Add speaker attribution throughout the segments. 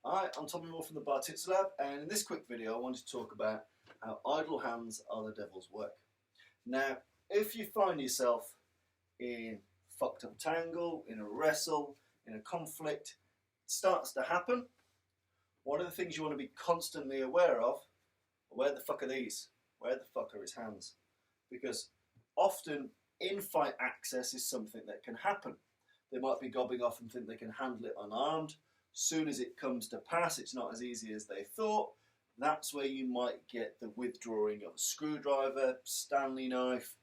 Speaker 1: Hi, I'm Tommy Moore from the Bartitsu Lab, and in this quick video I wanted to talk about how idle hands are the devil's work. Now, if you find yourself in a fucked up tangle, in a wrestle, in a conflict, it starts to happen, one of the things you want to be constantly aware of, where the fuck are these? Where the fuck are his hands? Because often in-fight access is something that can happen. They might be gobbing off and think they can handle it unarmed. Soon as it comes to pass, it's not as easy as they thought. That's where you might get the withdrawing of a screwdriver, Stanley knife,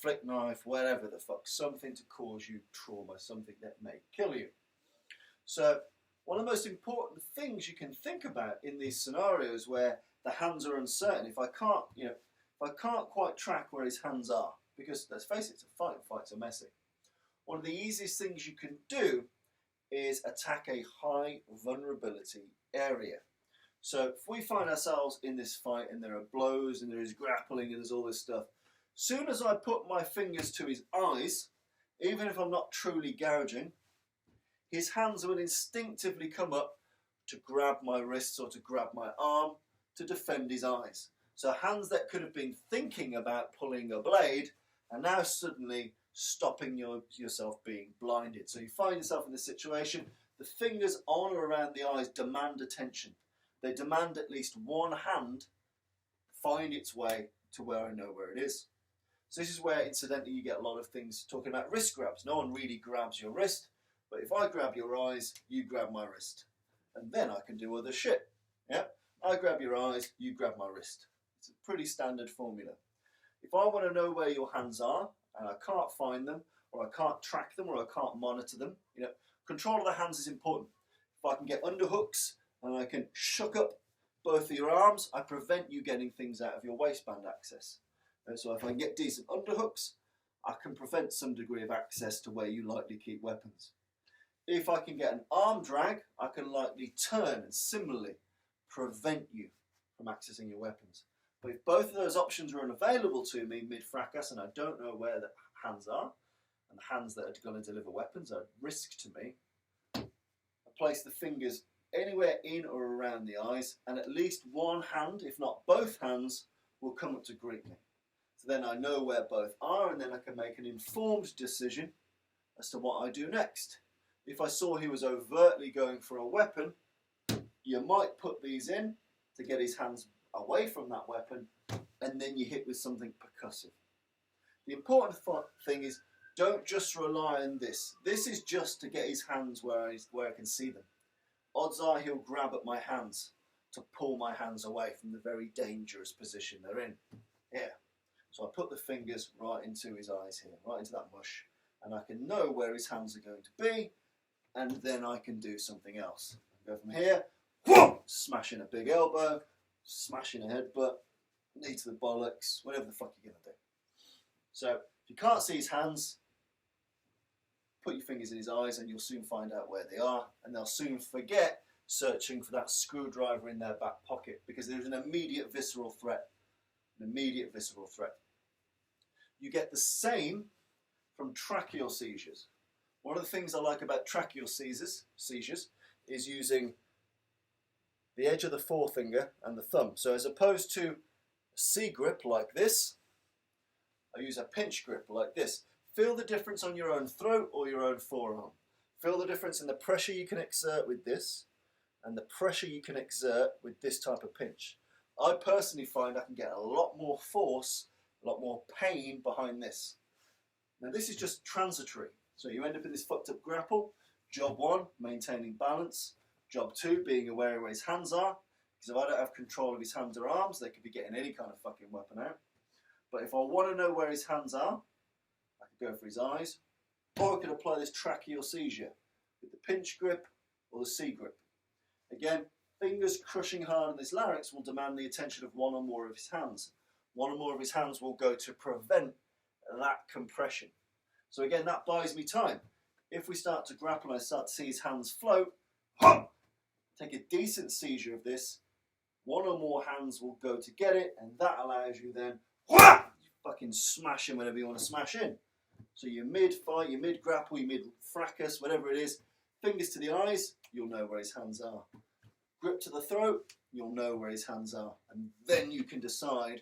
Speaker 1: flick knife, whatever the fuck, something to cause you trauma, something that may kill you. So one of the most important things you can think about in these scenarios where the hands are uncertain, if I can't quite track where his hands are, because let's face it, it's a fight, and fights are messy. One of the easiest things you can do is attack a high vulnerability area. So if we find ourselves in this fight and there are blows and there is grappling and there's all this stuff, soon as I put my fingers to his eyes, even if I'm not truly gouging, his hands will instinctively come up to grab my wrists or to grab my arm to defend his eyes. So hands that could have been thinking about pulling a blade are now suddenly stopping yourself being blinded. So you find yourself in this situation, the fingers on or around the eyes demand attention. They demand at least one hand find its way to where I know where it is. So this is where incidentally you get a lot of things talking about wrist grabs. No one really grabs your wrist, but if I grab your eyes, you grab my wrist. And then I can do other shit. Yeah? I grab your eyes, you grab my wrist. It's a pretty standard formula. If I want to know where your hands are, and I can't find them, or I can't track them, or I can't monitor them, control of the hands is important. If I can get underhooks and I can shuck up both of your arms, I prevent you getting things out of your waistband access. And so if I can get decent underhooks, I can prevent some degree of access to where you likely keep weapons. If I can get an arm drag, I can likely turn and similarly prevent you from accessing your weapons. But if both of those options are unavailable to me mid-fracas and I don't know where the hands are, and the hands that are going to deliver weapons are risk to me, I place the fingers anywhere in or around the eyes, and at least one hand, if not both hands, will come up to greet me. So then I know where both are, and then I can make an informed decision as to what I do next. If I saw he was overtly going for a weapon, you might put these in to get his hands away from that weapon, and then you hit with something percussive. The important thing is, don't just rely on this. This is just to get his hands where I can see them. Odds are he'll grab at my hands to pull my hands away from the very dangerous position they're in. Here. So I put the fingers right into his eyes here, right into that mush, and I can know where his hands are going to be, and then I can do something else. Go from here, whoa, smash in a big elbow, smashing a headbutt, knee to the bollocks, whatever the fuck you're going to do. So if you can't see his hands, put your fingers in his eyes and you'll soon find out where they are, and they'll soon forget searching for that screwdriver in their back pocket, because there's an immediate visceral threat. An immediate visceral threat. You get the same from tracheal seizures. One of the things I like about tracheal seizures is using the edge of the forefinger and the thumb. So as opposed to a C grip like this, I use a pinch grip like this. Feel the difference on your own throat or your own forearm. Feel the difference in the pressure you can exert with this and the pressure you can exert with this type of pinch. I personally find I can get a lot more force, a lot more pain behind this. Now this is just transitory. So you end up in this fucked up grapple. Job 1, maintaining balance. Job 2, being aware of where his hands are, because if I don't have control of his hands or arms, they could be getting any kind of fucking weapon out. But if I want to know where his hands are, I could go for his eyes, or I could apply this tracheal seizure with the pinch grip or the C grip. Again, fingers crushing hard on this larynx will demand the attention of one or more of his hands. One or more of his hands will go to prevent that compression. So again, that buys me time. If we start to grapple and I start to see his hands float, take a decent seizure of this, one or more hands will go to get it, and that allows you then fucking smash in whenever you want to smash in. So you're mid-fight, you're mid-grapple, you're mid-fracas, whatever it is, fingers to the eyes, you'll know where his hands are. grip to the throat, you'll know where his hands are, and then you can decide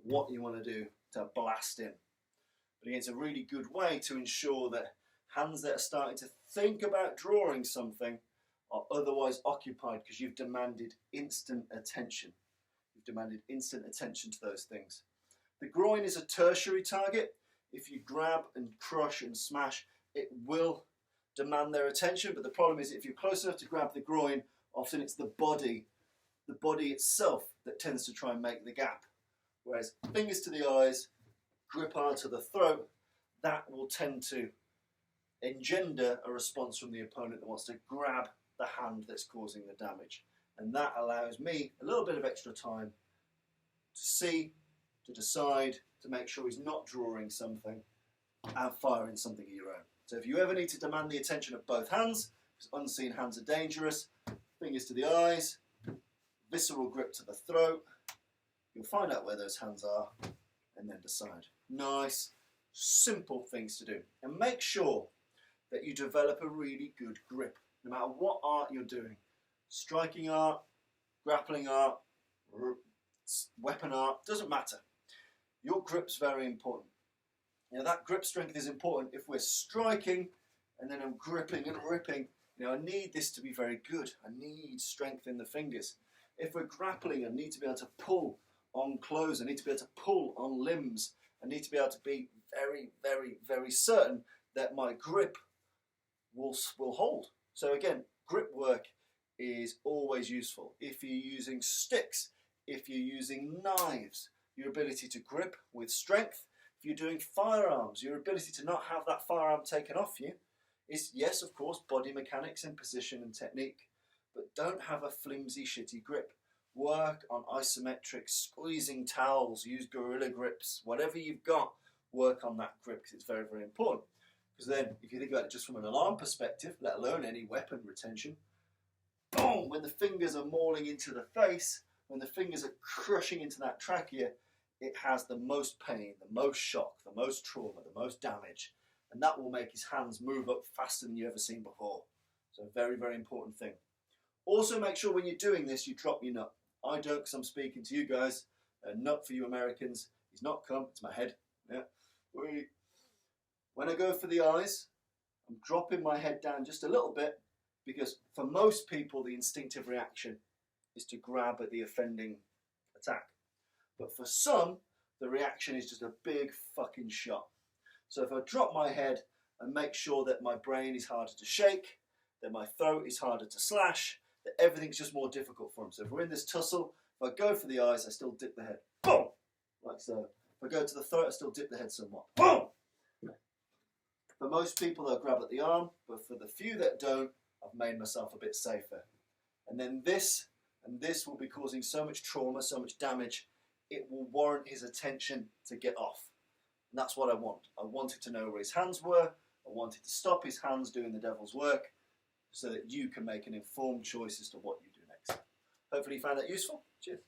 Speaker 1: what you want to do to blast in. But again, it's a really good way to ensure that hands that are starting to think about drawing something are otherwise occupied because you've demanded instant attention. You've demanded instant attention to those things. The groin is a tertiary target. If you grab and crush and smash, it will demand their attention, but the problem is if you're close enough to grab the groin, often it's the body itself that tends to try and make the gap. Whereas fingers to the eyes, grip hard to the throat, that will tend to engender a response from the opponent that wants to grab the hand that's causing the damage. And that allows me a little bit of extra time to see, to decide, to make sure he's not drawing something and firing something of your own. So if you ever need to demand the attention of both hands, because unseen hands are dangerous, fingers to the eyes, visceral grip to the throat, you'll find out where those hands are and then decide. Nice, simple things to do. And make sure that you develop a really good grip, no matter what art you're doing. Striking art, grappling art, weapon art, doesn't matter. Your grip's very important. That grip strength is important if we're striking and then I'm gripping and ripping. I need this to be very good. I need strength in the fingers. If we're grappling, I need to be able to pull on clothes. I need to be able to pull on limbs. I need to be able to be very, very, very certain that my grip will hold. So again, grip work is always useful. If you're using sticks, if you're using knives, your ability to grip with strength. If you're doing firearms, your ability to not have that firearm taken off you is, yes, of course, body mechanics and position and technique, but don't have a flimsy, shitty grip. Work on isometric, squeezing towels, use gorilla grips, whatever you've got, work on that grip because it's very, very important. Because then, if you think about it just from an alarm perspective, let alone any weapon retention, boom, when the fingers are mauling into the face, when the fingers are crushing into that trachea, it has the most pain, the most shock, the most trauma, the most damage. And that will make his hands move up faster than you've ever seen before. So very, very important thing. Also make sure when you're doing this, you drop your nut. I don't because I'm speaking to you guys. A nut for you Americans. He's not come, it's my head. Yeah. When I go for the eyes, I'm dropping my head down just a little bit because for most people, the instinctive reaction is to grab at the offending attack. But for some, the reaction is just a big fucking shot. So if I drop my head and make sure that my brain is harder to shake, that my throat is harder to slash, that everything's just more difficult for him. So if we're in this tussle, if I go for the eyes, I still dip the head. Boom! Like so. If I go to the throat, I still dip the head somewhat. Boom! For most people, they'll grab at the arm, but for the few that don't, I've made myself a bit safer. And then this and this will be causing so much trauma, so much damage, it will warrant his attention to get off. And that's what I want. I wanted to know where his hands were. I wanted to stop his hands doing the devil's work so that you can make an informed choice as to what you do next. Hopefully you found that useful. Cheers.